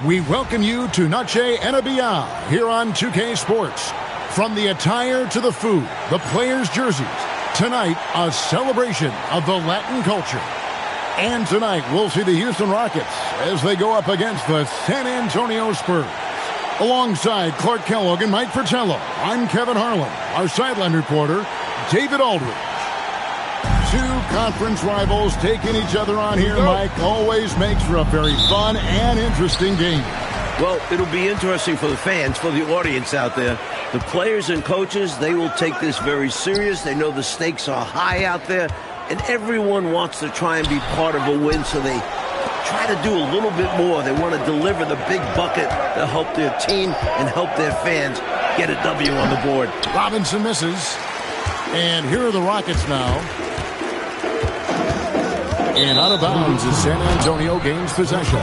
We welcome you to Noche NBA here on 2K Sports. From the attire to the food, the players' jerseys, tonight a celebration of the Latin culture. And tonight we'll see the Houston Rockets as they go up against the San Antonio Spurs. Alongside Clark Kellogg and Mike Fratello, I'm Kevin Harlan, our sideline reporter, David Aldridge. Two conference rivals taking each other on here, Mike, always makes for a very fun and interesting game. Well, it'll be interesting for the fans, for the audience out there. The players and coaches, they will take this very serious. They know the stakes are high out there, and everyone wants to try and be part of a win, so they try to do a little bit more. They want to deliver the big bucket to help their team and help their fans get a W on the board. Robinson misses, and here are the Rockets now. And out of bounds as San Antonio gains possession.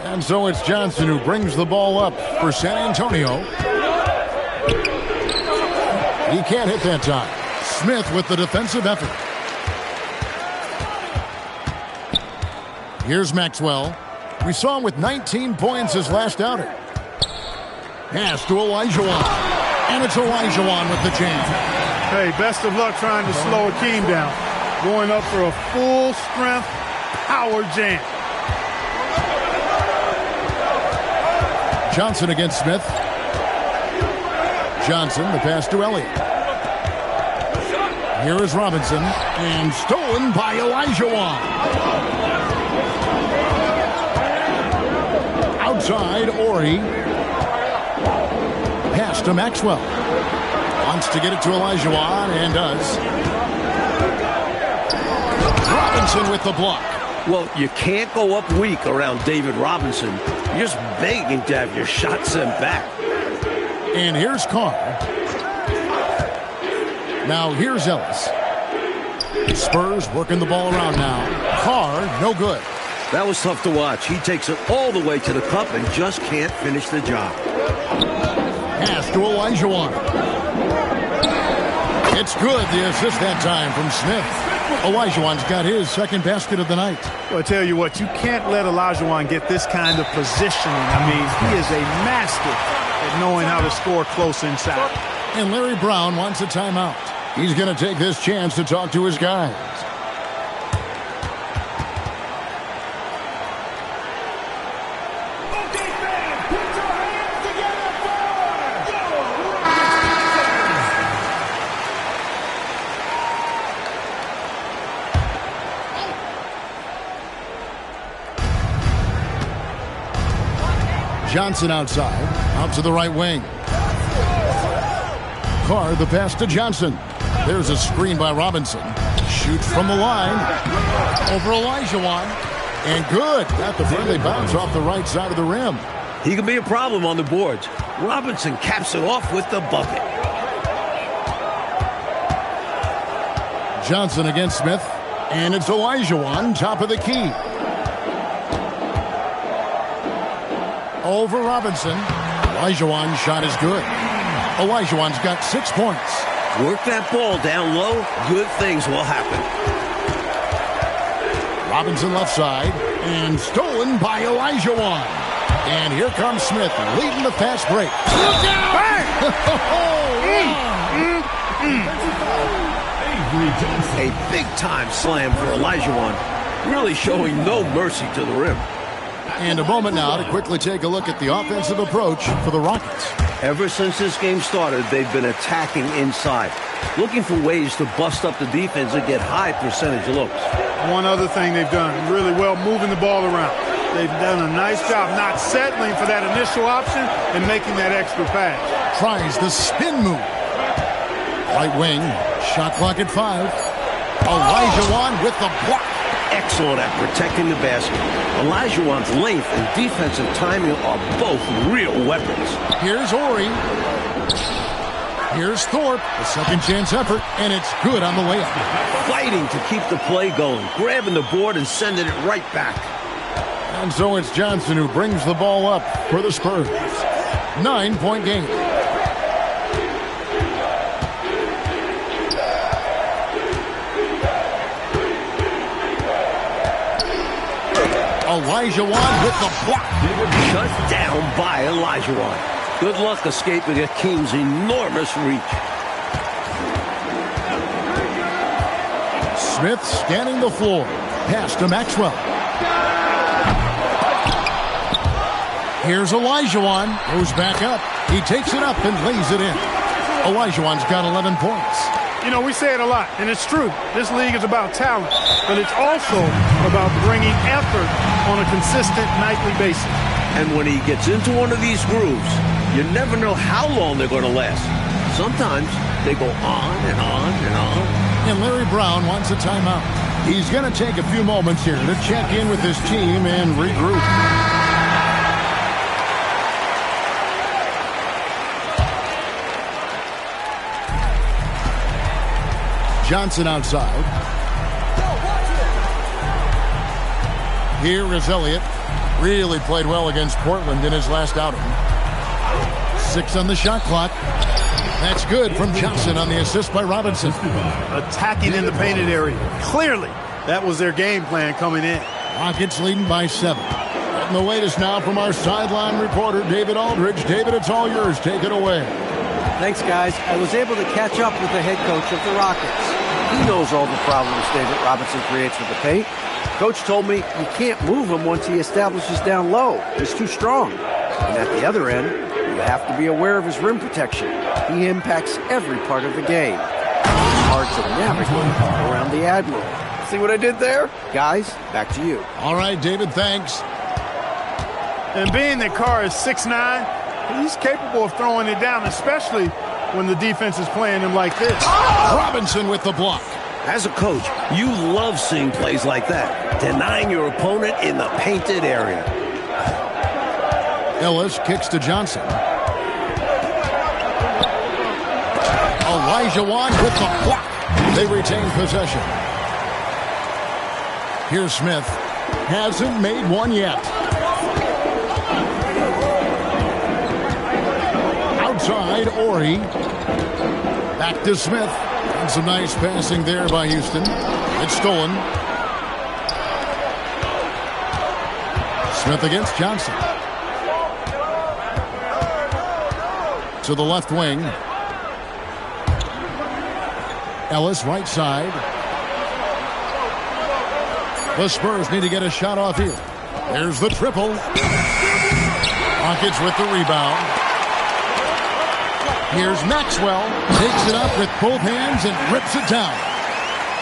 And so it's Johnson who brings the ball up for San Antonio. He can't hit that time. Smith with the defensive effort. Here's Maxwell. We saw him with 19 points his last outing. Pass to Olajuwon. And it's Olajuwon with the jam. Hey, best of luck trying to slow Akeem down. Going up for a full-strength power jam. Johnson against Smith. Johnson, the pass to Elliott. Here is Robinson. And stolen by Olajuwon. Outside, Ori. Pass to Maxwell. Wants to get it to Olajuwon and does. Robinson with the block. Well, you can't go up weak around David Robinson. You're just begging to have your shot sent back. And here's Carr. Now here's Ellis. Spurs working the ball around now. Carr, no good. That was tough to watch. He takes it all the way to the cup and just can't finish the job. Pass to Olajuwon. It's good, the assist that time from Smith. Olajuwon's got his second basket of the night. Well, I tell you what, you can't let Olajuwon get this kind of positioning. I mean, he is a master at knowing how to score close inside. And Larry Brown wants a timeout. He's going to take this chance to talk to his guys. Johnson outside, out to the right wing. Carr, the pass to Johnson. There's a screen by Robinson. Shoots from the line. Over Olajuwon. And good. Got the friendly bounce off the right side of the rim. He can be a problem on the boards. Robinson caps it off with the bucket. Johnson against Smith. And it's Olajuwon, top of the key. Over Robinson. Olajuwon's shot is good. Olajuwon's got 6 points. Work that ball down low. Good things will happen. Robinson left side. And stolen by Olajuwon. And here comes Smith leading the fast break. Look out! A big-time slam for Olajuwon. Really showing no mercy to the rim. And a moment now to quickly take a look at the offensive approach for the Rockets. Ever since this game started, they've been attacking inside, looking for ways to bust up the defense and get high percentage looks. One other thing they've done really well, moving the ball around. They've done a nice job not settling for that initial option and making that extra pass. Tries the spin move. Right wing, shot clock at 5. Olajuwon with the block. Excellent at protecting the basket. Olajuwon's length and defensive timing are both real weapons. Here's Ori. Here's Thorpe, a second chance effort, and it's good on the layup. Fighting to keep the play going, grabbing the board and sending it right back. And so it's Johnson who brings the ball up for the Spurs. 9-point game. Olajuwon with the block. Shut down by Olajuwon. Good luck escaping Hakeem's enormous reach. Smith scanning the floor. Pass to Maxwell. Here's Olajuwon. Goes back up. He takes it up and lays it in. Olajuwon's got 11 points. You know, we say it a lot, and it's true. This league is about talent, but it's also about bringing effort on a consistent nightly basis. And when he gets into one of these grooves, you never know how long they're going to last. Sometimes they go on and on and on. And Larry Brown wants a timeout. He's going to take a few moments here to check in with his team and regroup. Johnson outside. Here is Elliott. Really played well against Portland in his last outing. 6 on the shot clock. That's good from Johnson on the assist by Robinson. Attacking in the painted area. Clearly, that was their game plan coming in. Rockets leading by 7. And the latest now from our sideline reporter, David Aldridge. David, it's all yours. Take it away. Thanks, guys. I was able to catch up with the head coach of the Rockets. He knows all the problems David Robinson creates with the paint. Coach told me you can't move him once he establishes down low. He's too strong. And at the other end, you have to be aware of his rim protection. He impacts every part of the game. It's hard to navigate around the Admiral. See what I did there? Guys, back to you. All right, David, thanks. And being that Carr is 6'9", he's capable of throwing it down, especially when the defense is playing him like this. Robinson with the block. As a coach, you love seeing plays like that, denying your opponent in the painted area. Ellis kicks to Johnson. Olajuwon with the block. They retain possession. Here's Smith. Hasn't made one yet. Outside, Ori. Back to Smith. And some nice passing there by Houston. It's stolen. Smith against Johnson. To the left wing. Ellis right side. The Spurs need to get a shot off here. There's the triple. Rockets with the rebound. Here's Maxwell. Takes it up with both hands and rips it down.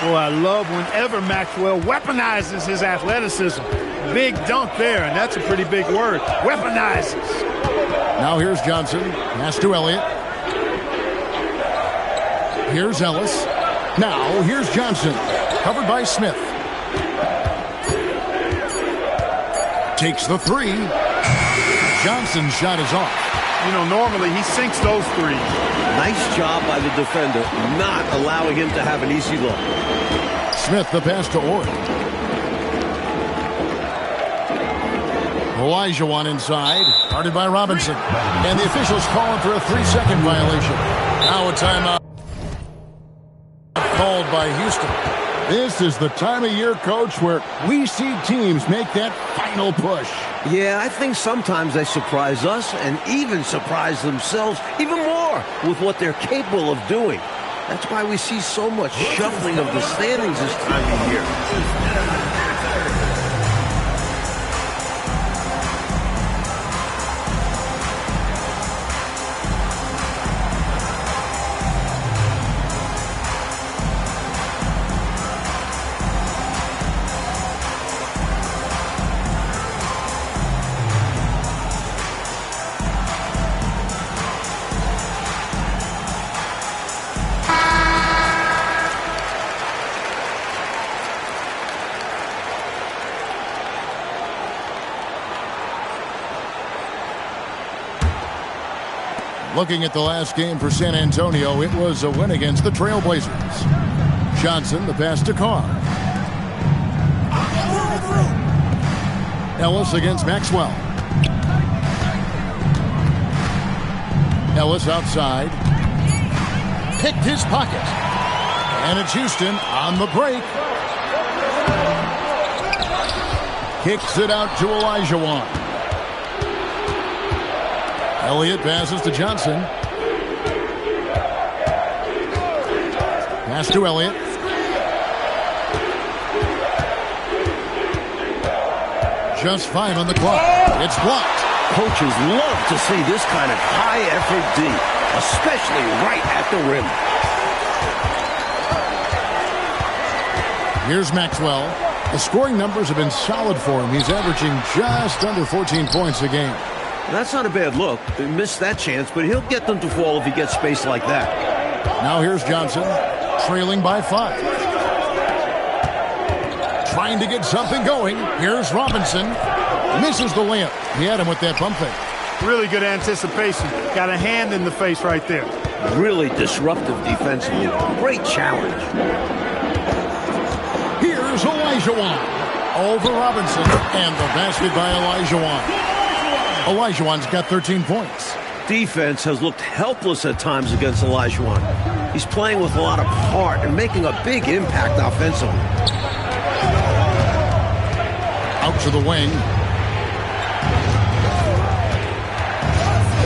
Well, I love whenever Maxwell weaponizes his athleticism. Big dunk there, and that's a pretty big word. Weaponizes. Now here's Johnson. Pass to Elliott. Here's Ellis. Now here's Johnson. Covered by Smith. Takes the three. Johnson's shot is off. You know, normally he sinks those threes. Nice job by the defender, not allowing him to have an easy look. Smith, the pass to Ori. Olajuwon inside, guarded by Robinson. And the officials calling for a 3-second violation. Now a timeout called by Houston. This is the time of year, Coach, where we see teams make that final push. Yeah, I think sometimes they surprise us and even surprise themselves even more with what they're capable of doing. That's why we see so much shuffling of the standings this time of year. Looking at the last game for San Antonio, it was a win against the Trailblazers. Johnson, the pass to Carr. Ellis against Maxwell. Ellis outside. Picked his pocket. And it's Houston on the break. Kicks it out to Olajuwon. Elliott passes to Johnson. Pass to Elliott. Just 5 on the clock. It's blocked. Coaches love to see this kind of high-effort D, especially right at the rim. Here's Maxwell. The scoring numbers have been solid for him. He's averaging just under 14 points a game. That's not a bad look. He missed that chance, but he'll get them to fall if he gets space like that. Now here's Johnson, trailing by 5. Trying to get something going. Here's Robinson. Misses the layup. He had him with that bump fake. Really good anticipation. Got a hand in the face right there. Really disruptive defensively. Great challenge. Here's Olajuwon. Over Robinson. And the basket by Olajuwon. Olajuwon's got 13 points. Defense has looked helpless at times against Olajuwon. He's playing with a lot of heart and making a big impact offensively. Out to the wing.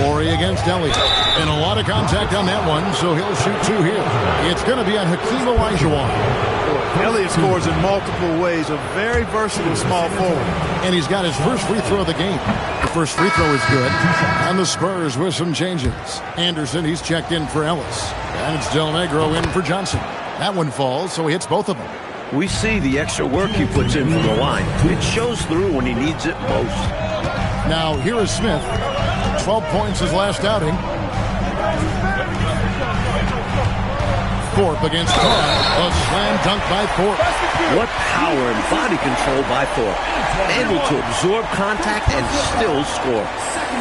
Horry against Elliott. And a lot of contact on that one, so he'll shoot 2 here. It's going to be on Hakeem Olajuwon. Elliott scores in multiple ways. A very versatile small forward. And he's got his first free throw of the game. The first free throw is good. And the Spurs with some changes. Anderson, he's checked in for Ellis. And it's Del Negro in for Johnson. That one falls, so he hits both of them. We see the extra work he puts in from the line. It shows through when he needs it most. Now, here is Smith. 12 points his last outing. Thorpe against Carr. A slam dunk by Thorpe. What power and body control by Thorpe. Able to absorb contact and still score.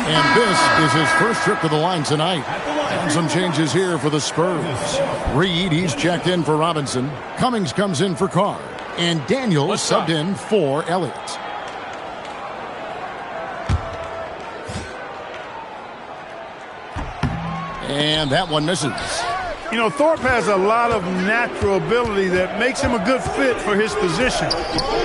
And this is his first trip to the line tonight. And some changes here for the Spurs. Reed, he's checked in for Robinson. Cummings comes in for Carr. And Daniels subbed in for Elliott. And that one misses. You know, Thorpe has a lot of natural ability that makes him a good fit for his position.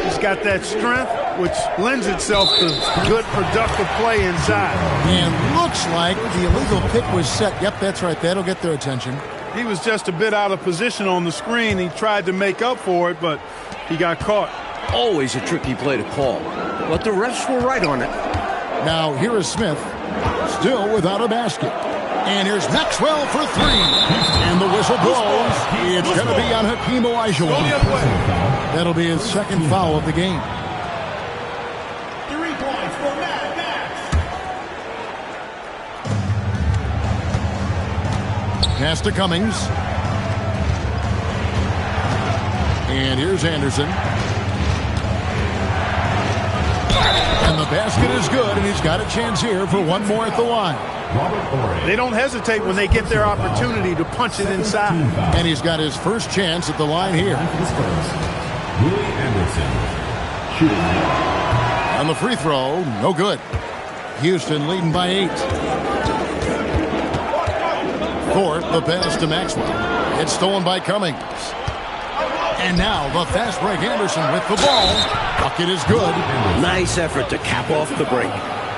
He's got that strength, which lends itself to good, productive play inside. And looks like the illegal pick was set. Yep, that's right. That'll get their attention. He was just a bit out of position on the screen. He tried to make up for it, but he got caught. Always a tricky play to call, but the refs were right on it. Now, here is Smith, still without a basket. And here's Maxwell for 3. And the whistle blows. It's going to be on Hakeem Olajuwon. That'll be his second foul of the game. 3 points for Mad Max. Pass to Cummings. And here's Anderson. And the basket is good, and he's got a chance here for one more at the line. They don't hesitate when they get their opportunity to punch it inside. And he's got his first chance at the line here. On the free throw, no good. Houston leading by 8. Thorpe, the pass to Maxwell. It's stolen by Cummings. And now the fast break Anderson with the ball. Bucket is good. Nice effort to cap off the break.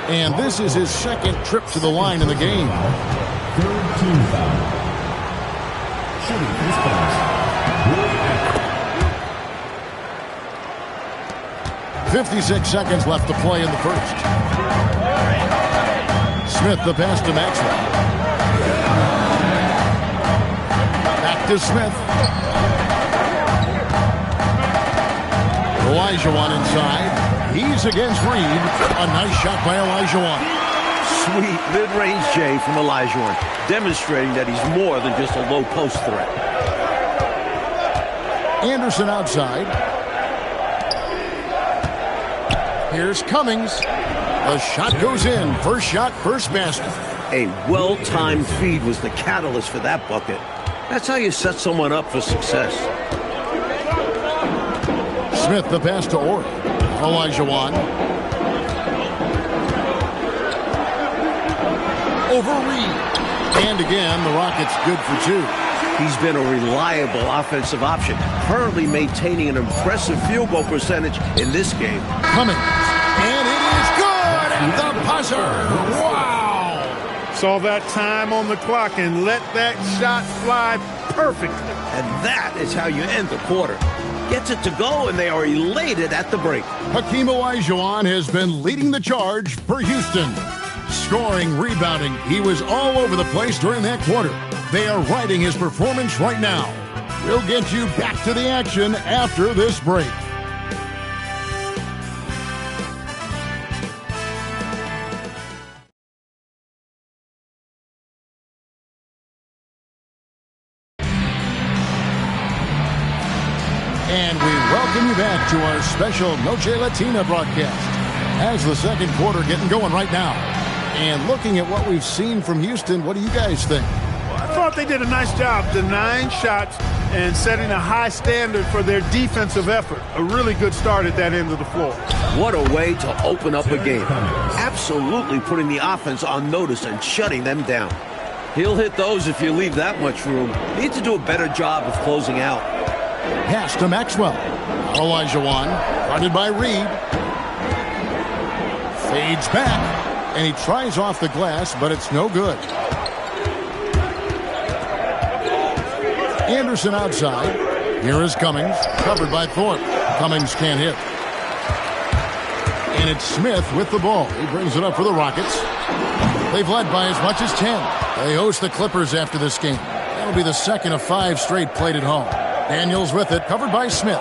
And this is his second trip to the line in the game. Third team foul. Shooting his pass. 56 seconds left to play in the first. Smith, the pass to Maxwell. Back to Smith. Olajuwon inside. He's against Reed. A nice shot by Olajuwon. Sweet mid-range J from Olajuwon, demonstrating that he's more than just a low-post threat. Anderson outside. Here's Cummings. The shot goes in. First shot, first basket. A well-timed feed was the catalyst for that bucket. That's how you set someone up for success. Smith, the pass to Horry. Olajuwon. Over Reed. And again, the Rockets good for 2. He's been a reliable offensive option, currently maintaining an impressive field goal percentage in this game. Cummings, and it is good at the buzzer. Wow! Saw that time on the clock and let that shot fly perfectly. And that is how you end the quarter. Gets it to go, and they are elated at the break. Hakeem Olajuwon has been leading the charge for Houston. Scoring, rebounding, he was all over the place during that quarter. They are riding his performance right now. We'll get you back to the action after this break. And we welcome you back to our special Noche Latina broadcast. As the second quarter getting going right now. And looking at what we've seen from Houston, what do you guys think? I thought they did a nice job denying shots and setting a high standard for their defensive effort. A really good start at that end of the floor. What a way to open up a game. Absolutely putting the offense on notice and shutting them down. He'll hit those if you leave that much room. Need to do a better job of closing out. Pass to Maxwell. Olajuwon, guarded by Reed. Fades back. And he tries off the glass, but it's no good. Anderson outside. Here is Cummings, covered by Thorpe. Cummings can't hit. And it's Smith with the ball. He brings it up for the Rockets. They've led by as much as 10. They host the Clippers after this game. That'll be the second of 5 straight played at home. Daniels with it, covered by Smith.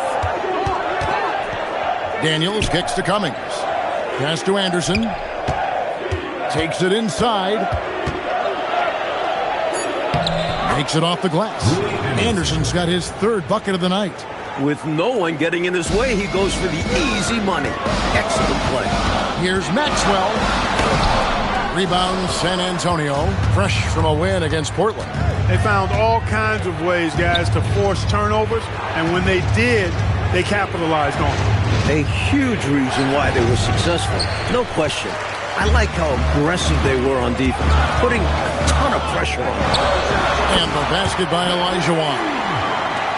Daniels kicks to Cummings. Pass to Anderson. Takes it inside. Makes it off the glass. Anderson's got his third bucket of the night. With no one getting in his way, he goes for the easy money. Excellent play. Here's Maxwell. Rebound San Antonio. Fresh from a win against Portland. They found all kinds of ways, guys, to force turnovers. And when they did, they capitalized on it. A huge reason why they were successful. No question. I like how aggressive they were on defense, putting a ton of pressure on them. And the basket by Olajuwon.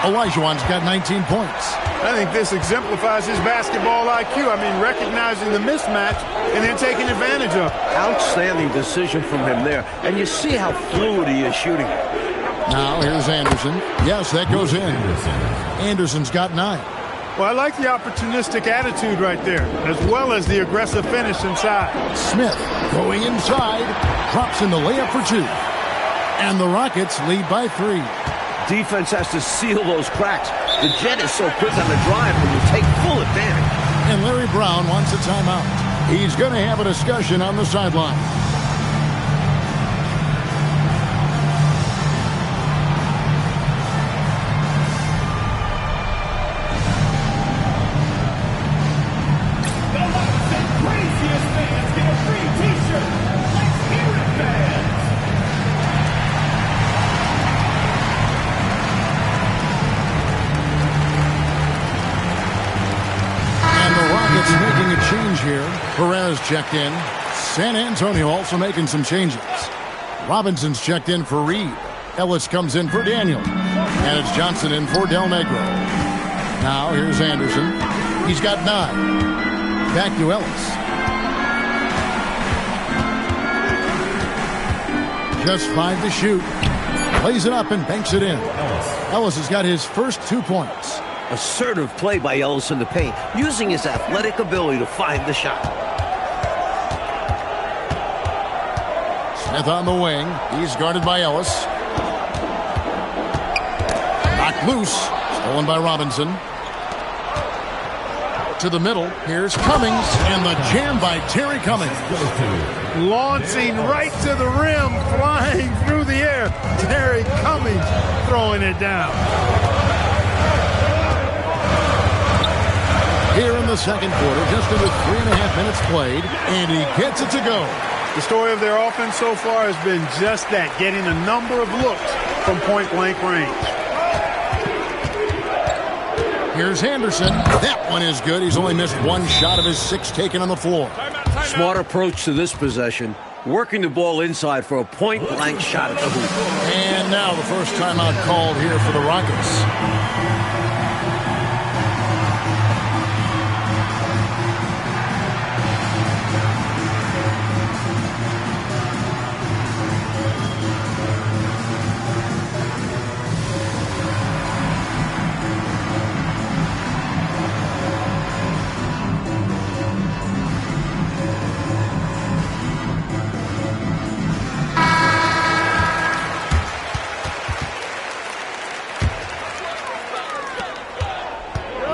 Olajuwon's got 19 points. I think this exemplifies his basketball IQ. I mean, recognizing the mismatch and then taking advantage of it. Outstanding decision from him there. And you see how fluid he is shooting. Now here's Anderson. Yes, that goes in. Anderson's got 9. Well, I like the opportunistic attitude right there, as well as the aggressive finish inside. Smith going inside, drops in the layup for 2. And the Rockets lead by 3. Defense has to seal those cracks. The Jet is so quick on the drive and will take full advantage. And Larry Brown wants a timeout. He's going to have a discussion on the sideline. Making a change here. Perez checked in. San Antonio also making some changes. Robinson's checked in for Reed. Ellis comes in for Daniel. And it's Johnson in for Del Negro. Now here's Anderson. He's got 9. Back to Ellis. Just 5 to shoot. Plays it up and banks it in. Ellis has got his first 2 points. Assertive play by Ellis in the paint, using his athletic ability to find the shot. Smith on the wing. He's guarded by Ellis. Knocked loose. Stolen by Robinson. To the middle. Here's Cummings. And the jam by Terry Cummings. Launching right to the rim, flying through the air. Terry Cummings throwing it down. Here in the second quarter, just under 3.5 minutes played, and he gets it to go. The story of their offense so far has been just that, getting a number of looks from point-blank range. Here's Anderson. That one is good. He's only missed 1 shot of his 6 taken on the floor. Smart approach to this possession. working the ball inside for a point-blank shot at the hoop. And now the first timeout called here for the Rockets.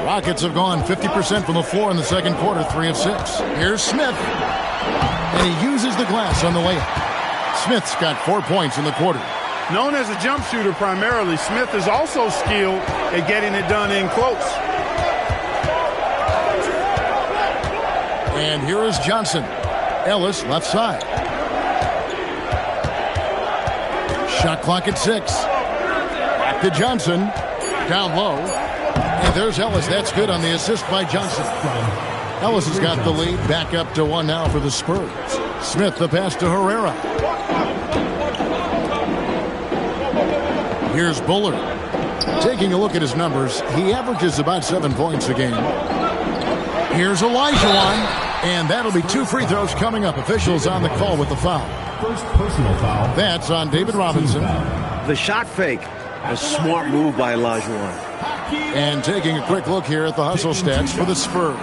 Rockets have gone 50% from the floor in the second quarter, 3 of 6. Here's Smith, and he uses the glass on the layup. Smith's got 4 points in the quarter. Known as a jump shooter primarily, Smith is also skilled at getting it done in close. And here is Johnson. Ellis left side. Shot clock at 6. Back to Johnson. Down low. And there's Ellis. That's good on the assist by Johnson. Ellis has got the lead. Back up to 1 now for the Spurs. Smith the pass to Herrera. Here's Bullard. Taking a look at his numbers, he averages about 7 points a game. Here's Olajuwon. And that'll be 2 free throws coming up. Officials on the call with the foul. First personal foul. That's on David Robinson. The shot fake. A smart move by Olajuwon. And taking a quick look here at the hustle stats for the Spurs.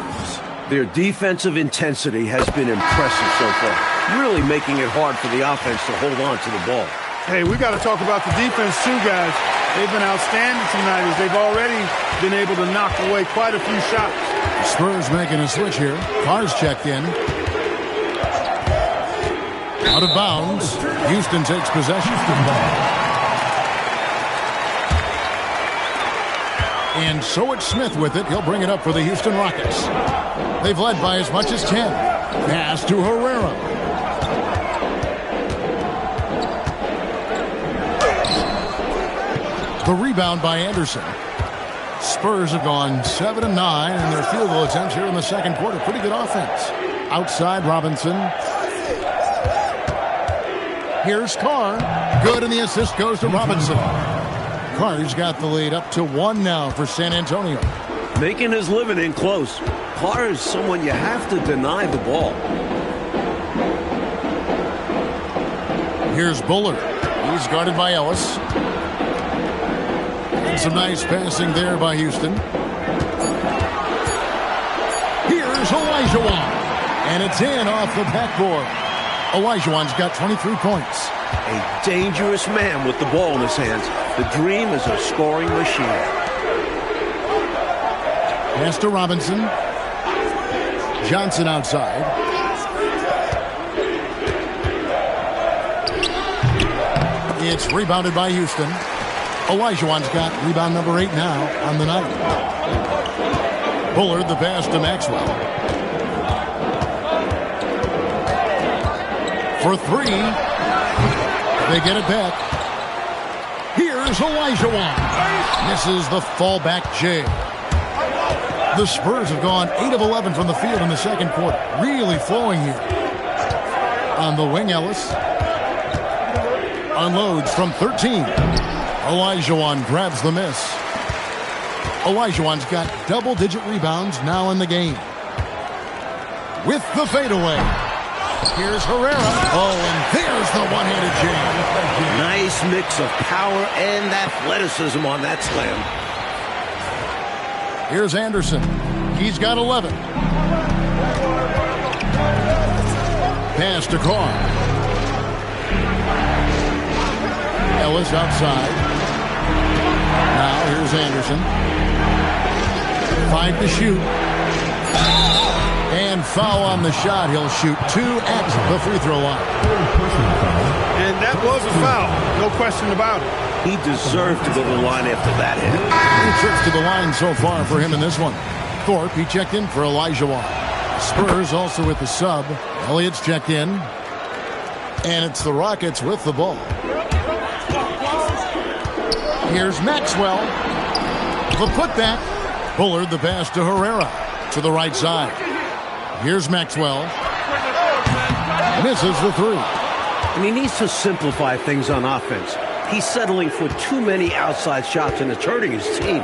Their defensive intensity has been impressive so far, really making it hard for the offense to hold on to the ball. Hey, we got to talk about the defense too, guys. They've been outstanding tonight as they've already been able to knock away quite a few shots. Spurs making a switch here. Carr's checked in. Out of bounds. Houston takes possession. And so it's Smith with it. He'll bring it up for the Houston Rockets. They've led by as much as 10. Pass to Herrera. The rebound by Anderson. Spurs have gone 7 of 9 in their field goal attempts here in the second quarter. Pretty good offense. Outside Robinson. Here's Carr. Good, and the assist goes to Robinson. Carr's got the lead up to 1 now for San Antonio. Making his living in close. Carr is someone you have to deny the ball. Here's Bullard. He's guarded by Ellis. And some nice passing there by Houston. Here's Olajuwon. And it's in off the backboard. Olajuwon's got 23 points. A dangerous man with the ball in his hands. The dream is a scoring machine. Pass to Robinson. Johnson outside. It's rebounded by Houston. Olajuwon's got rebound number 8 now on the night. Bullard the pass to Maxwell. For 3. They get it back. Here's Olajuwon. Misses the fallback J. The Spurs have gone 8 of 11 from the field in the second quarter. Really flowing here. On the wing, Ellis. Unloads from 13. Olajuwon grabs the miss. Olajuwon's got double-digit rebounds now in the game. With the fadeaway. Here's Herrera. Oh, and there's the one-handed jam. Nice mix of power and athleticism on that slam. Here's Anderson. He's got 11. Pass to Carr. Ellis outside. Now here's Anderson. 5 to shoot. And foul on the shot. He'll shoot 2 at the free throw line. And that was a foul. No question about it. He deserved to go to the line after that hit. 3 trips to the line so far for him in this one. Thorpe, he checked in for Olajuwon. Spurs also with the sub. Elliott's checked in. And it's the Rockets with the ball. Here's Maxwell. The putback. Bullard the pass to Herrera. To the right side. Here's Maxwell. Misses the three. And he needs to simplify things on offense. He's settling for too many outside shots, and it's hurting his team.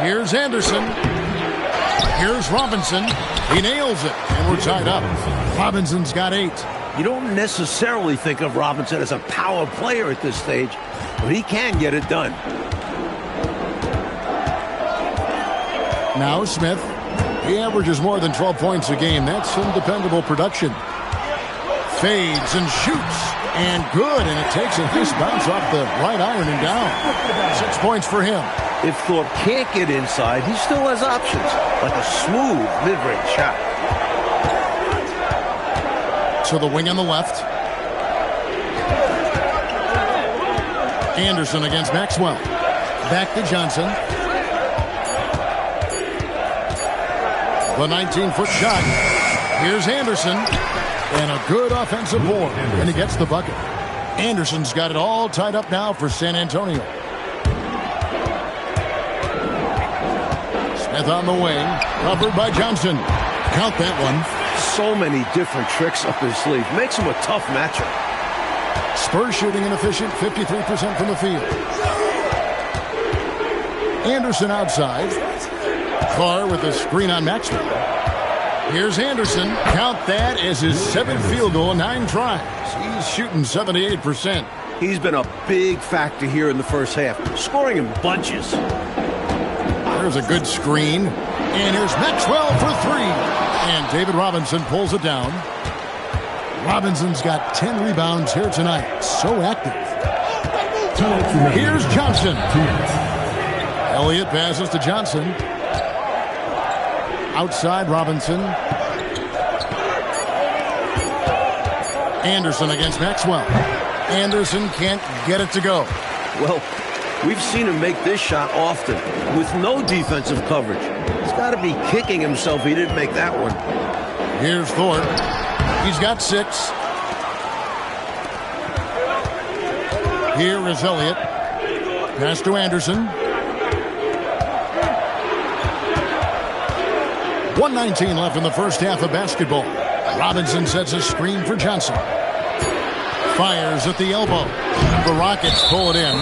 Here's Anderson. Here's Robinson. He nails it, and we're tied up. Robinson's got 8. You don't necessarily think of Robinson as a power player at this stage, but he can get it done. Now Smith. He averages more than 12 points a game. That's some dependable production. Fades and shoots. And good. And it takes a nice bounce off the right iron and down. 6 points for him. If Thorpe can't get inside, he still has options, like a smooth mid-range shot. To the wing on the left. Anderson against Maxwell. Back to Johnson. The 19-foot shot. Here's Anderson. And a good offensive board. And he gets the bucket. Anderson's got it all tied up now for San Antonio. Smith on the wing. Covered by Johnson. Count that one. So many different tricks up his sleeve. Makes him a tough matchup. Spurs shooting inefficient, 53% from the field. Anderson outside. Carr with a screen on Maxwell. Here's Anderson. Count that as his 7th field goal in 9 tries. He's shooting 78%. He's been a big factor here in the first half, scoring in bunches. There's a good screen. And here's Maxwell for 3. And David Robinson pulls it down. Robinson's got 10 rebounds here tonight. So active. Here's Johnson. Elliott passes to Johnson. Outside Robinson. Anderson against Maxwell. Anderson can't get it to go. Well, we've seen him make this shot often with no defensive coverage. He's got to be kicking himself he didn't make that one. Here's Thorpe. He's got 6. Here is Elliott. Pass to Anderson. 1:19 left in the first half of basketball. Robinson sets a screen for Johnson. Fires at the elbow. The Rockets pull it in.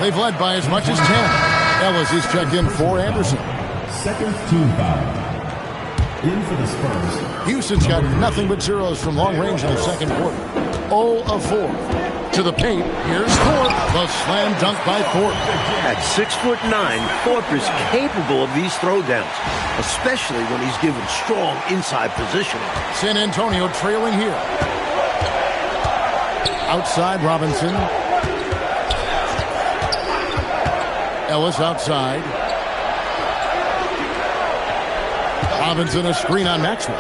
They've led by as much as 10. Ellis is checked in for Anderson. Second team foul. In for the Spurs. Houston's got nothing but zeros from long range in the second quarter. 0 of 4. To the paint. Here's Thorpe. The slam dunk by Thorpe. At 6'9", Thorpe is capable of these throwdowns, especially when he's given strong inside positioning. San Antonio trailing here. Outside Robinson. Ellis outside. Robinson a screen on Maxwell.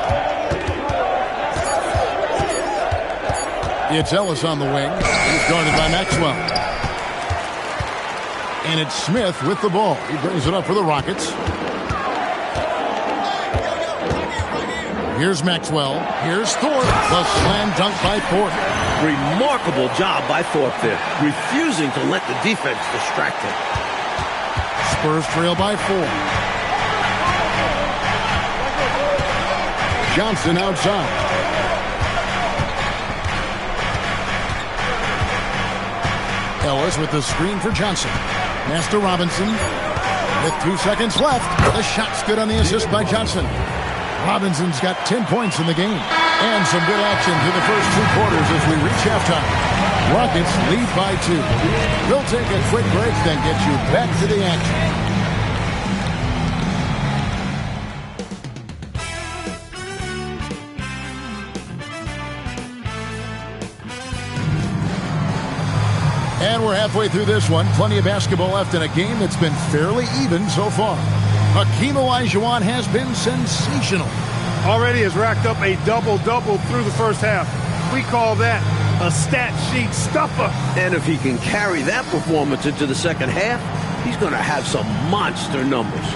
It's Ellis on the wing. He's guarded by Maxwell. And it's Smith with the ball. He brings it up for the Rockets. Here's Maxwell. Here's Thorpe. The slam dunk by Thorpe. Remarkable job by Thorpe there, refusing to let the defense distract him. Spurs trail by 4. Johnson outside. Ellis with the screen for Johnson. Master Robinson. With 2 seconds left. The shot's good on the assist by Johnson. Robinson's got 10 points in the game. And some good action through the first 2 quarters as we reach halftime. Rockets lead by 2. We'll take a quick break, then get you back to the action. And we're halfway through this one. Plenty of basketball left in a game that's been fairly even so far. Hakeem Olajuwon has been sensational. Already has racked up a double-double through the first half. We call that a stat sheet stuffer. And if he can carry that performance into the second half, he's going to have some monster numbers.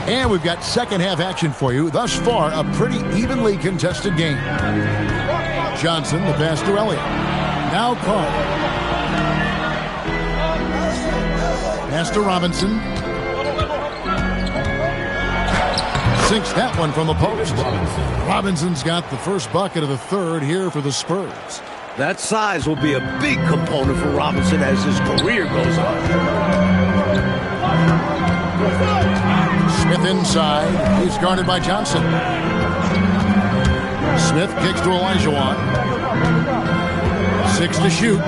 And we've got second half action for you. Thus far, a pretty evenly contested game. Johnson, the pass to Elliott. Now Carr. Pass to Robinson. Sinks that one from the post. Robinson's got the first bucket of the third here for the Spurs. That size will be a big component for Robinson as his career goes on. Smith inside. He's guarded by Johnson. Smith kicks to Olajuwon. 6 to shoot.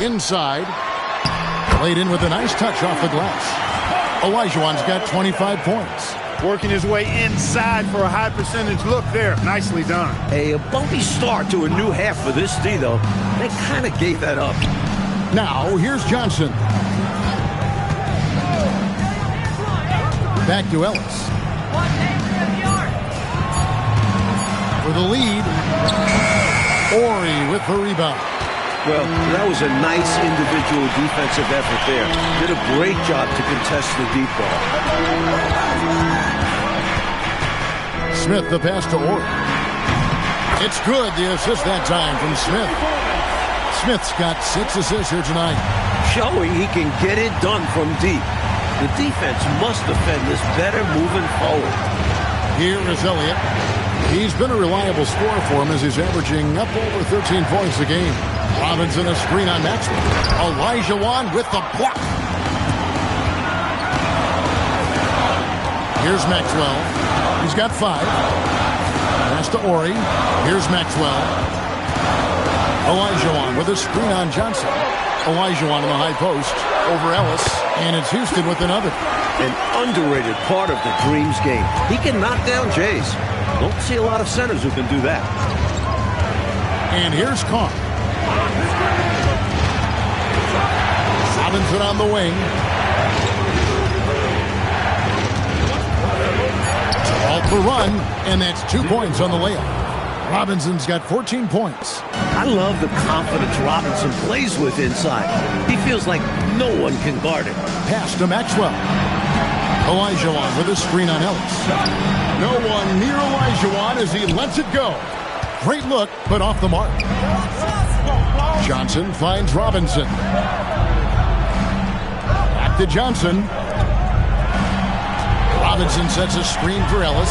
Inside. Laid in with a nice touch off the glass. Olajuwon's got 25 points. Working his way inside for a high percentage look there. Nicely done. A bumpy start to a new half for this D, though. They kind of gave that up. Now, here's Johnson. Back to Ellis. For the lead. Horry with the rebound. Well, that was a nice individual defensive effort there. Did a great job to contest the deep ball. Smith the pass to Horry. It's good, the assist that time from Smith. Smith's got 6 assists here tonight. Showing he can get it done from deep. The defense must defend this better moving forward. Here is Elliott. He's been a reliable scorer for him as he's averaging up over 13 points a game. Robinson a screen on Maxwell. Olajuwon with the block. Here's Maxwell. He's got 5. Pass to Horry. Here's Maxwell. Olajuwon with a screen on Johnson. Olajuwon in the high post over Ellis. And it's Houston with another. An underrated part of the Dreams game. He can knock down Jays. Don't see a lot of centers who can do that. And here's Carr. Robinson on the wing. Off the run, and that's 2 points on the layup. Robinson's got 14 points. I love the confidence Robinson plays with inside. He feels like no one can guard him. Pass to Maxwell. Olajuwon with a screen on Ellis. No one near Olajuwon as he lets it go. Great look, but off the mark. Johnson finds Robinson. Back to Johnson. Robinson sets a screen for Ellis.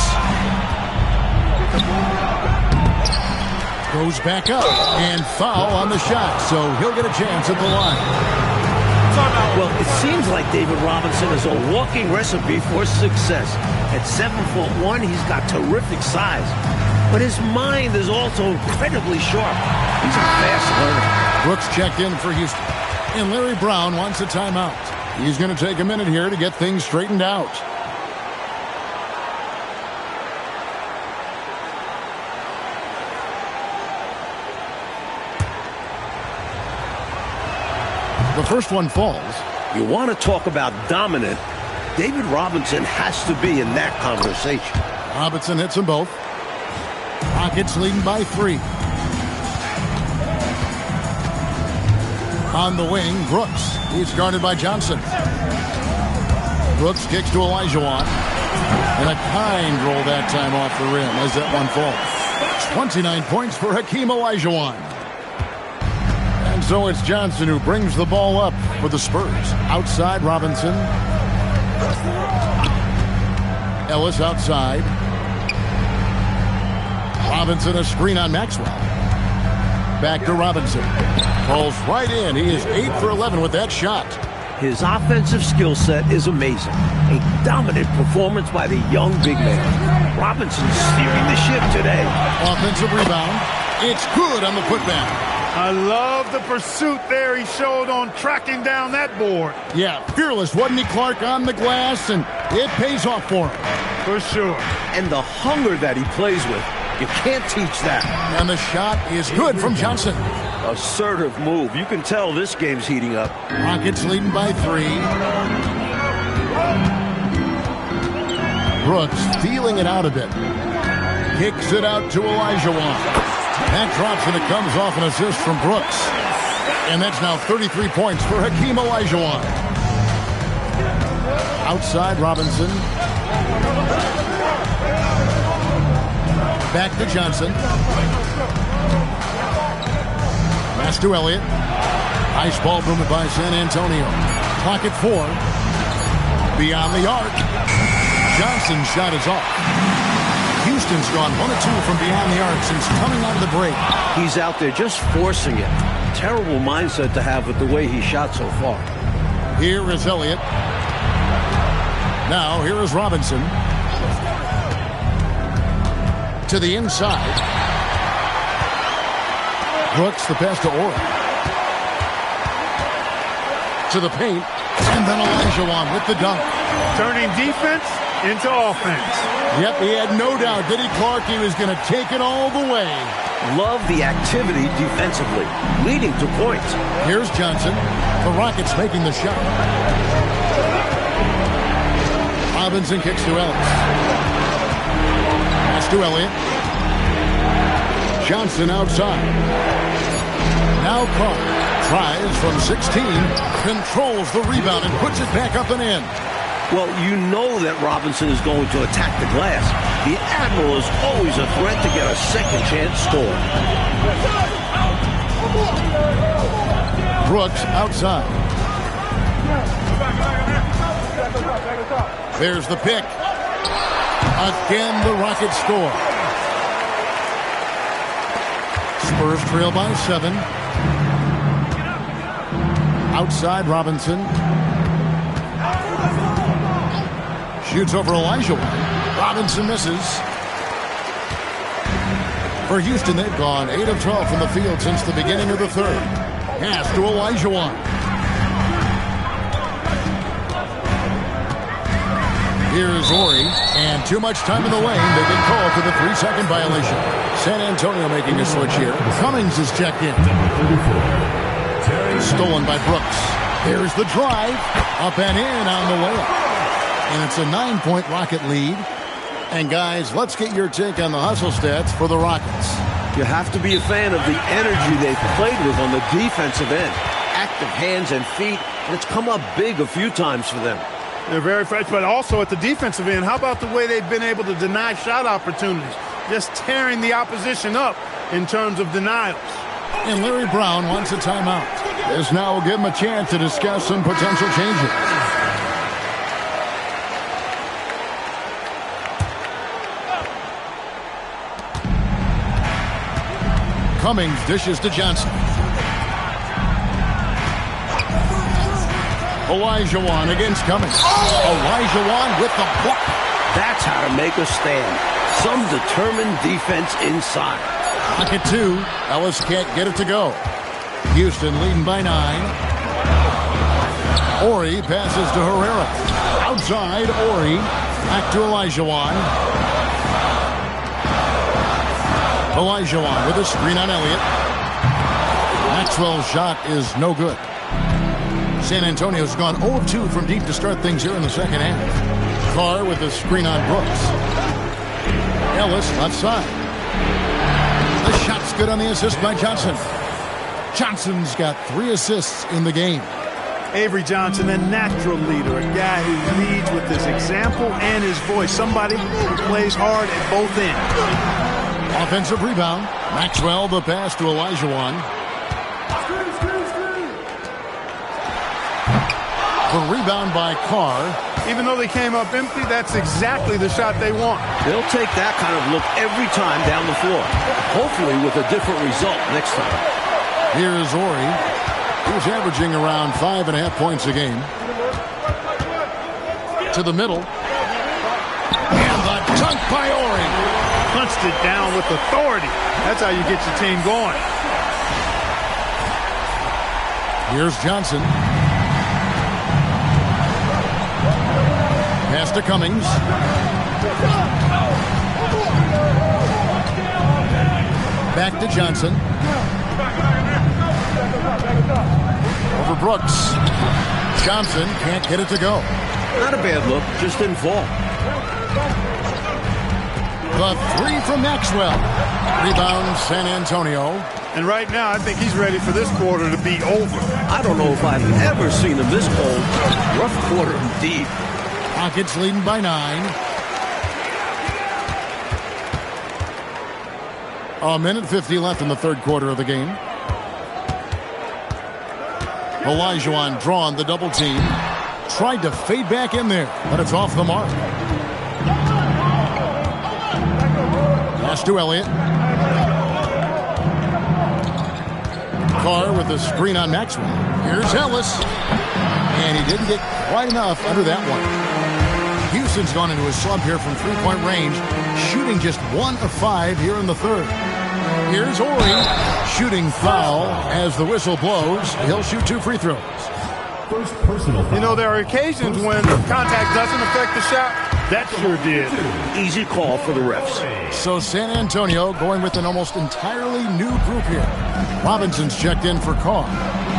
Goes back up and foul on the shot, so he'll get a chance at the line. Well, it seems like David Robinson is a walking recipe for success. At 7'1", he's got terrific size. But his mind is also incredibly sharp. He's a fast learner. Brooks checked in for Houston. And Larry Brown wants a timeout. He's going to take a minute here to get things straightened out. The first one falls. You want to talk about dominant? David Robinson has to be in that conversation. Robinson hits them both. Rockets leading by 3. On the wing, Brooks. He's guarded by Johnson. Brooks kicks to Olajuwon. And a kind roll that time off the rim as that one falls. 29 points for Hakeem Olajuwon. And so it's Johnson who brings the ball up for the Spurs. Outside, Robinson. Ellis outside. Robinson a screen on Maxwell. Back to Robinson. Falls right in. He is 8 for 11 with that shot. His offensive skill set is amazing. A dominant performance by the young big man. Robinson steering the ship today. Offensive rebound. It's good on the putback. I love the pursuit there he showed on tracking down that board. Yeah, fearless, wasn't he, Clark, on the glass, and it pays off for him. For sure. And the hunger that he plays with, you can't teach that. And the shot is good from Johnson. Assertive move. You can tell this game's heating up. Rockets leading by 3. Brooks feeling it out a bit. Kicks it out to Olajuwon. That drops and it comes off an assist from Brooks. And that's now 33 points for Hakeem Olajuwon. Outside, Robinson. Back to Johnson. Pass to Elliott. Nice ball movement by San Antonio. Clock at 4. Beyond the arc. Johnson's shot is off. Houston's gone 1 of 2 from beyond the arc since coming out of the break. He's out there just forcing it. Terrible mindset to have with the way he shot so far. Here is Elliott. Now here is Robinson. To the inside. Brooks, the pass to Ori. To the paint. And then Olajuwon with the dunk. Turning defense into offense. Yep, he had no doubt. Diddy Clark, he was going to take it all the way. Love the activity defensively, leading to points. Here's Johnson. The Rockets making the shot. Robinson kicks to Ellis. Pass to Elliott. Johnson outside. Now Carr tries from 16, controls the rebound and puts it back up and in. Well, you know that Robinson is going to attack the glass. The Admiral is always a threat to get a second chance score. Brooks outside. There's the pick. Again, the Rockets score. Spurs trail by 7. Outside Robinson. Shoots over Olajuwon. Robinson misses. For Houston, they've gone 8 of 12 from the field since the beginning of the third. Pass to Olajuwon. Here's Ori, and too much time in the lane. They've been called for the 3-second violation. San Antonio making a switch here. Cummings is checked in. Stolen by Brooks. Here's the drive. Up and in on the layup. And it's a 9-point Rocket lead. And guys, let's get your take on the hustle stats for the Rockets. You have to be a fan of the energy they've played with on the defensive end. Active hands and feet, and it's come up big a few times for them. They're very fresh, but also at the defensive end, how about the way they've been able to deny shot opportunities? Just tearing the opposition up in terms of denials. And Larry Brown wants a timeout. This now will give him a chance to discuss some potential changes. Cummings dishes to Johnson. Olajuwon against Cummings. Olajuwon with the block. That's how to make a stand. Some determined defense inside. Pocket 2. Ellis can't get it to go. Houston leading by 9. Ori passes to Herrera. Outside, Ori. Back to Olajuwon. Olajuwon with a screen on Elliott. Maxwell's shot is no good. San Antonio's gone 0 of 2 from deep to start things here in the second half. Carr with a screen on Brooks. Ellis left side. The shot's good on the assist by Johnson. Johnson's got 3 assists in the game. Avery Johnson, a natural leader, a guy who leads with his example and his voice. Somebody who plays hard at both ends. Offensive rebound. Maxwell, the pass to Olajuwon. The rebound by Carr. Even though they came up empty, that's exactly the shot they want. They'll take that kind of look every time down the floor. Hopefully with a different result next time. Here's Ori. He's averaging around 5.5 points a game. To the middle. And the dunk by Ori. Punched it down with authority. That's how you get your team going. Here's Johnson. Pass to Cummings. Back to Johnson. Over Brooks. Johnson can't get it to go. Not a bad look, just didn't fall. The 3 from Maxwell. Rebound San Antonio. And right now, I think he's ready for this quarter to be over. I don't know if I've ever seen him this cold. Rough quarter indeed. Rockets leading by 9. A minute 50 left in the third quarter of the game. Olajuwon drawn the double team. Tried to fade back in there, but it's off the mark. Pass to Elliott. Carr with the screen on Maxwell. Here's Ellis. And he didn't get quite enough under that one. Houston's gone into a slump here from three-point range, shooting just 1 of 5 here in the third. Here's Ori, shooting foul as the whistle blows. He'll shoot 2 free throws. First personal foul. You know, there are occasions when contact doesn't affect the shot. That sure did. Easy call for the refs. So San Antonio going with an almost entirely new group here. Robinson's checked in for Carr.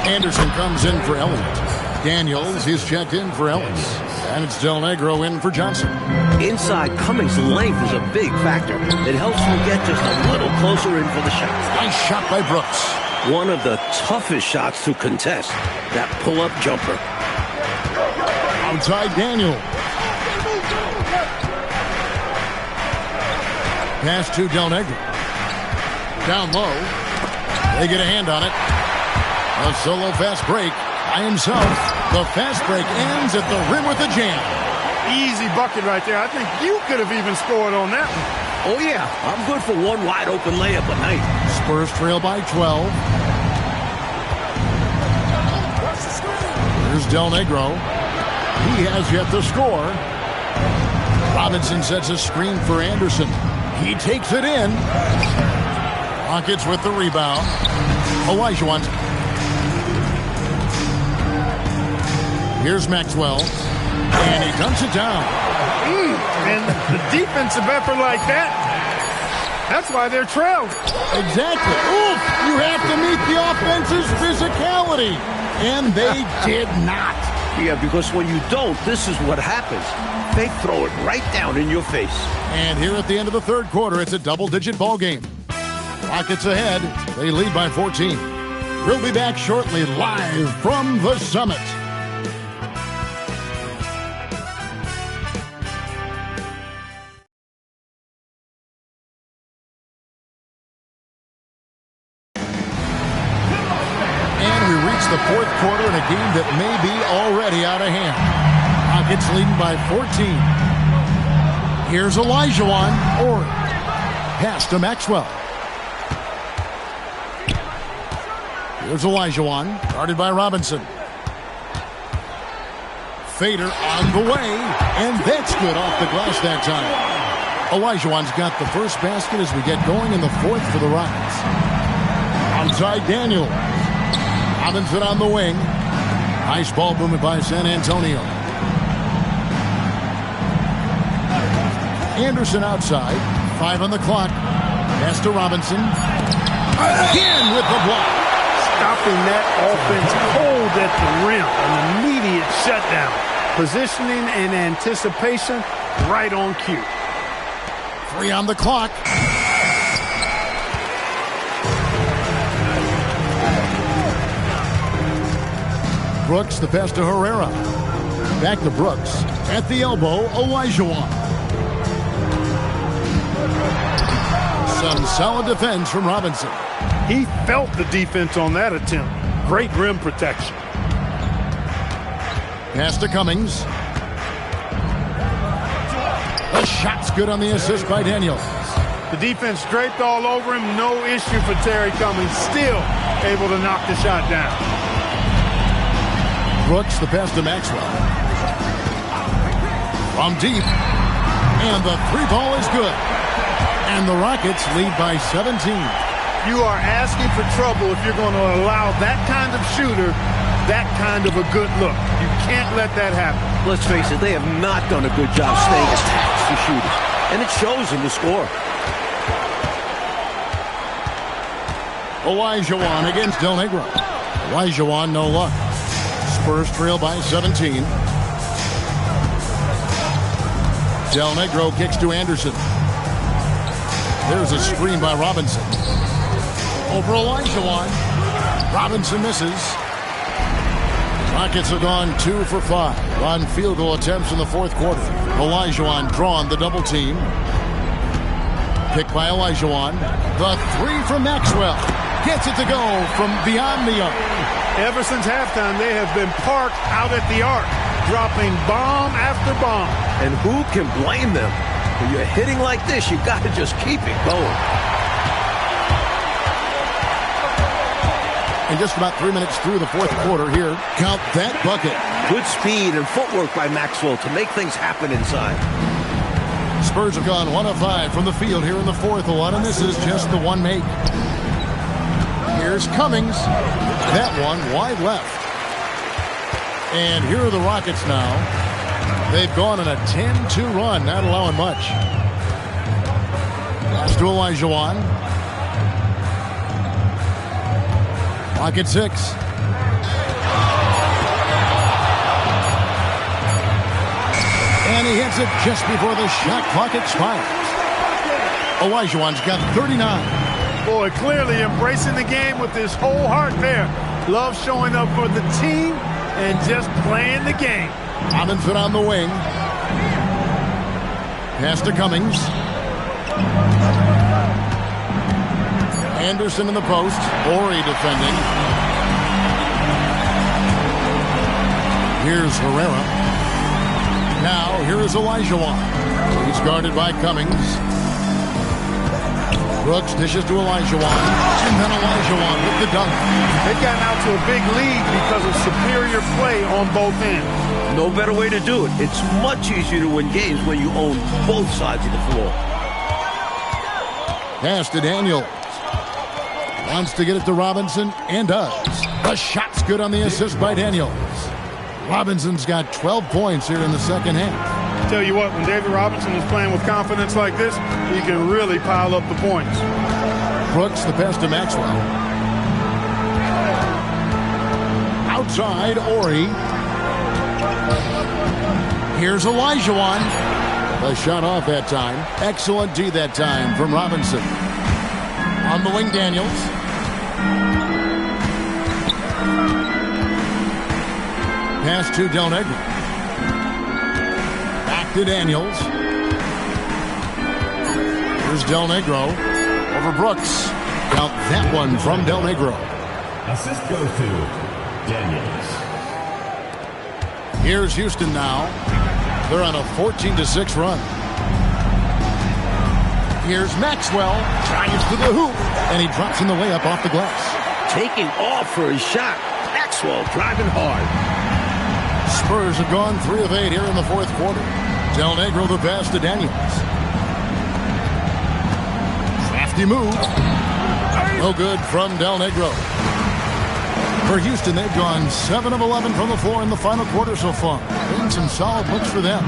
Anderson comes in for Elliott. Daniels is checked in for Ellis. And it's Del Negro in for Johnson. Inside, Cummings' length is a big factor. It helps him get just a little closer in for the shot. Nice shot by Brooks. One of the toughest shots to contest, that pull-up jumper. Outside Daniel. Pass to Del Negro. Down low. They get a hand on it. A solo fast break by himself. The fast break ends at the rim with a jam. Easy bucket right there. I think you could have even scored on that one. Oh, yeah. I'm good for one wide-open layup a night. Spurs trail by 12. Here's Del Negro. He has yet to score. Robinson sets a screen for Anderson. He takes it in. Rockets with the rebound. Olajuwon. Here's Maxwell. And he dumps it down. And the defensive effort like that, that's why they're trailing. Exactly. Oof! You have to meet the offense's physicality. And they did not. Yeah, because when you don't, this is what happens. They throw it right down in your face. And here at the end of the third quarter, it's a double-digit ball game. Rockets ahead. They lead by 14. We'll be back shortly live from the Summit. The fourth quarter in a game that may be already out of hand. Rockets leading by 14. Here's Olajuwon. Ori. Pass to Maxwell. Here's Olajuwon. Guarded by Robinson. Fader on the way. And that's good off the glass that time. Olajuwon's got the first basket as we get going in the fourth for the Rockets. Outside Daniel. Robinson on the wing. Nice ball movement by San Antonio. Anderson outside. 5 on the clock. Pass to Robinson. Again with the block. Stopping that offense cold at the rim. An immediate shutdown. Positioning and anticipation right on cue. 3 on the clock. Brooks, the pass to Herrera. Back to Brooks. At the elbow, Olajuwon. Some solid defense from Robinson. He felt the defense on that attempt. Great rim protection. Pass to Cummings. The shot's good on the assist by Daniels. The defense draped all over him. No issue for Terry Cummings. Still able to knock the shot down. Brooks, the pass to Maxwell. From deep. And the 3-ball is good. And the Rockets lead by 17. You are asking for trouble if you're going to allow that kind of shooter that kind of a good look. You can't let that happen. Let's face it, they have not done a good job staying attached to shooters. And it shows in the score. Olajuwon against Del Negro. Olajuwon, no luck. Spurs trail by 17. Del Negro kicks to Anderson. There's a screen by Robinson. Over Olajuwon. Robinson misses. Rockets have gone 2 for 5 on field goal attempts in the fourth quarter. Olajuwon drawn the double team. Pick by Olajuwon. The 3 from Maxwell. gets it to go from beyond the arc. Ever since halftime, they have been parked out at the arc, dropping bomb after bomb. And who can blame them? When you're hitting like this, you got to just keep it going. And just about 3 minutes through the fourth quarter here, count that bucket. Good speed and footwork by Maxwell to make things happen inside. Spurs have gone 1 of 5 from the field here in the fourth one, and this is just the one make. Here's Cummings. That one wide left. And here are the Rockets now. They've gone on a 10-2 run, not allowing much. Pass to Olajuwon. Clock at 6. And he hits it just before the shot clock expires. Olajuwon's got 39. Boy, clearly embracing the game with his whole heart there. Love showing up for the team and just playing the game. Robinson on the wing. Pass to Cummings. Anderson in the post. Horry defending. Here's Herrera. Now, here is Olajuwon. He's guarded by Cummings. Brooks dishes to Olajuwon. And then Olajuwon with the dunk. They've gotten out to a big lead because of superior play on both ends. No better way to do it. It's much easier to win games when you own both sides of the floor. Pass to Daniels. Wants to get it to Robinson and does. The shot's good on the assist by Daniels. Robinson's got 12 points here in the second half. Tell you what, when David Robinson is playing with confidence like this, he can really pile up the points. Brooks, the pass to Maxwell. Outside, Horry. Here's Olajuwon. The shot off that time. Excellent D that time from Robinson. On the wing, Daniels. Pass to Del Negro. Back to Daniels. Here's Del Negro over Brooks. Count that one from Del Negro. Assist goes to Daniels. Here's Houston now. They're on a 14-6 run. Here's Maxwell. Drives to the hoop. And he drops in the layup off the glass. Taking off for his shot. Maxwell driving hard. Spurs have gone 3 of 8 here in the fourth quarter. Del Negro the pass to Daniels. Crafty move. No good from Del Negro. For Houston, they've gone 7 of 11 from the floor in the final quarter so far. Been some solid looks for them.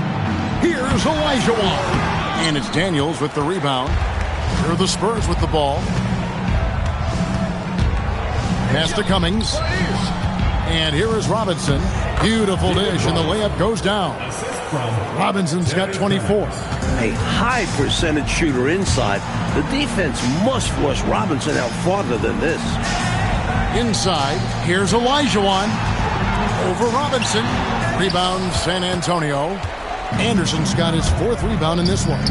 Here's Olajuwon. And it's Daniels with the rebound. Here are the Spurs with the ball. Pass to Cummings. And here is Robinson. Beautiful dish, and the layup goes down. Robinson's got 24. A high percentage shooter inside. The defense must force Robinson out farther than this. Inside, here's Olajuwon. Over Robinson. Rebound, San Antonio. Anderson's got his 4th rebound in this one.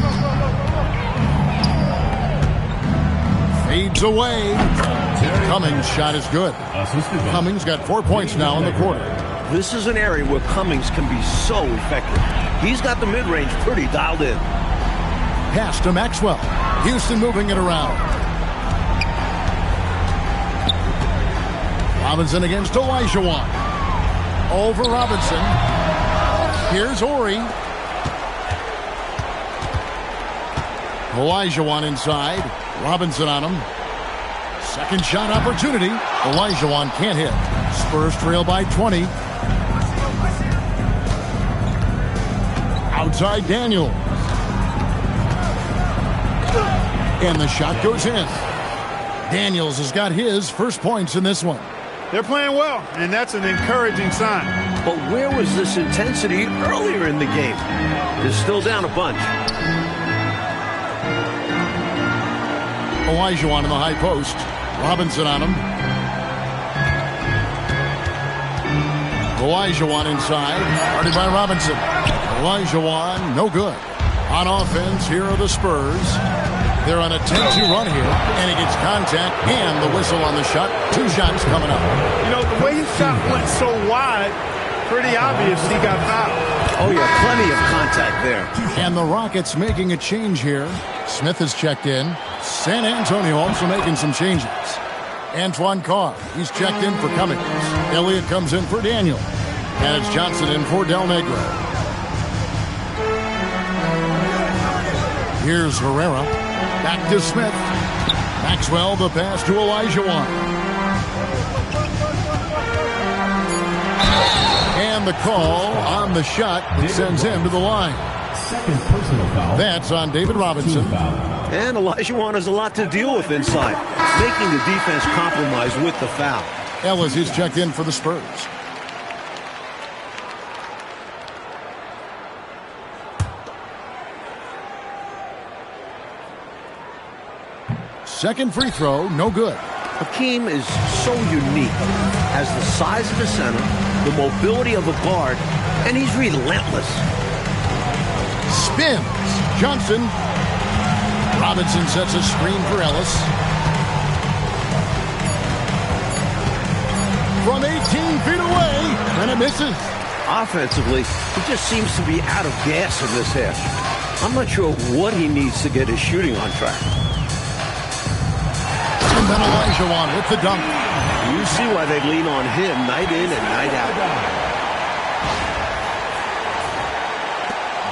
Fades away. Cummings' shot is good. Cummings got 4 points now in the quarter. This is an area where Cummings can be so effective. He's got the mid-range pretty dialed in. Pass to Maxwell. Houston moving it around. Robinson against Olajuwon. Over Robinson. Here's Horry. Olajuwon inside. Robinson on him. Second shot opportunity. Olajuwon can't hit. Spurs trail by 20. Outside Daniels. And the shot goes in. Daniels has got his first points in this one. They're playing well, and that's an encouraging sign. But where was this intensity earlier in the game? They're still down a bunch. Olajuwon in the high post. Robinson on him. Olajuwon inside. Guarded by Robinson. Olajuwon, no good. On offense, here are the Spurs. They're on a 10-2 run here, and he gets contact and the whistle on the shot. 2 shots coming up. You know, the way his shot went so wide, pretty obvious he got fouled. Oh, yeah, plenty of contact there. And the Rockets making a change here. Smith has checked in. San Antonio also making some changes. Antoine Carr, he's checked in for Cummings. Elliott comes in for Daniel. And it's Johnson in for Del Negro. Here's Herrera. Back to Smith. Maxwell, the pass to Olajuwon. And the call on the shot that sends him to the line. Second personal foul. That's on David Robinson. And Olajuwon has a lot to deal with inside, making the defense compromise with the foul. Ellis is checked in for the Spurs. Second free throw, no good. Hakeem is so unique. Has the size of a center, the mobility of a guard, and he's relentless. Spins. Johnson. Robinson sets a screen for Ellis. From 18 feet away, and it misses. Offensively, he just seems to be out of gas in this half. I'm not sure what he needs to get his shooting on track. And then Olajuwon with the dunk. You see why they lean on him night in and night out.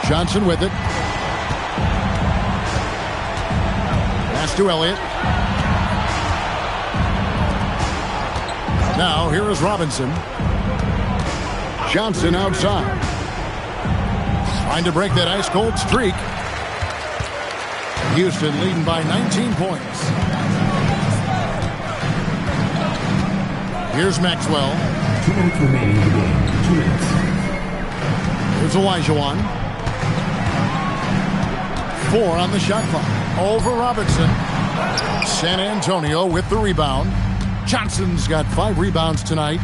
Johnson with it. Pass to Elliott. Now here is Robinson. Johnson outside. Trying to break that ice-cold streak. Houston leading by 19 points. Here's Maxwell. 2 minutes remaining in the game. 2 minutes. Here's Olajuwon. 4 on the shot clock. Over Robinson. San Antonio with the rebound. Johnson's got 5 rebounds tonight.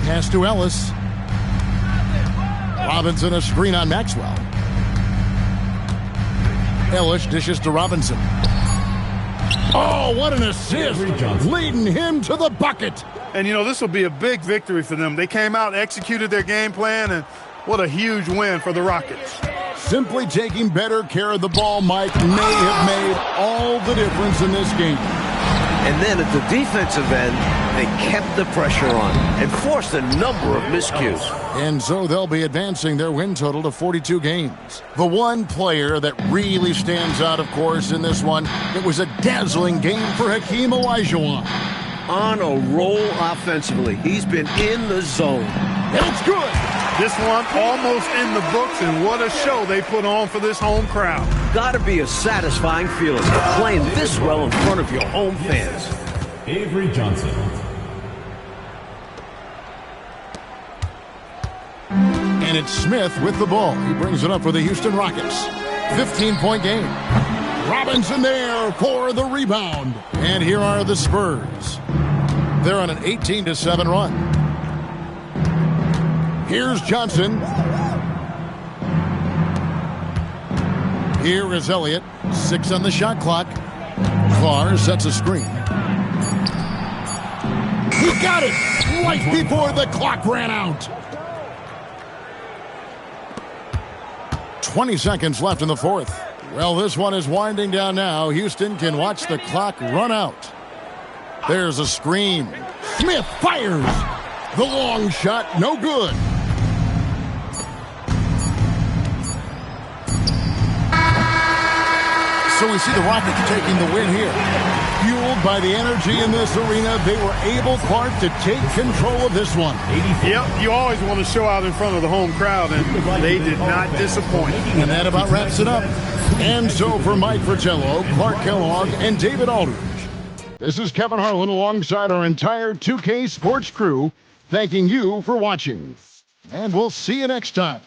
Pass to Ellis. Robinson a screen on Maxwell. Ellis dishes to Robinson. Oh, what an assist! Leading him to the bucket. And, you know, this will be a big victory for them. They came out, executed their game plan, and what a huge win for the Rockets. Simply taking better care of the ball, Mike, may have made all the difference in this game. And then at the defensive end, they kept the pressure on and forced a number of miscues. And so they'll be advancing their win total to 42 games. The one player that really stands out, of course, in this one, it was a dazzling game for Hakeem Olajuwon. On a roll offensively. He's been in the zone. And it's good. This one almost in the books, and what a show they put on for this home crowd. Gotta be a satisfying feeling playing this well in front of your home fans. Avery Johnson. And it's Smith with the ball. He brings it up for the Houston Rockets. 15-point game. Robinson there for the rebound. And here are the Spurs. They're on an 18-7 run. Here's Johnson. Here is Elliott. 6 on the shot clock. Clark sets a screen. He got it right before the clock ran out. 20 seconds left in the fourth. Well, this one is winding down now. Houston can watch the clock run out. There's a screen. Smith fires. The long shot, no good. So we see the Rockets taking the win here. Fueled by the energy in this arena, they were able, Clark, to take control of this one. Yep, you always want to show out in front of the home crowd, and they did not disappoint. And that about wraps it up. And so for Mike Fratello, Clark Kellogg, and David Aldridge, this is Kevin Harlan alongside our entire 2K Sports crew, thanking you for watching. And we'll see you next time.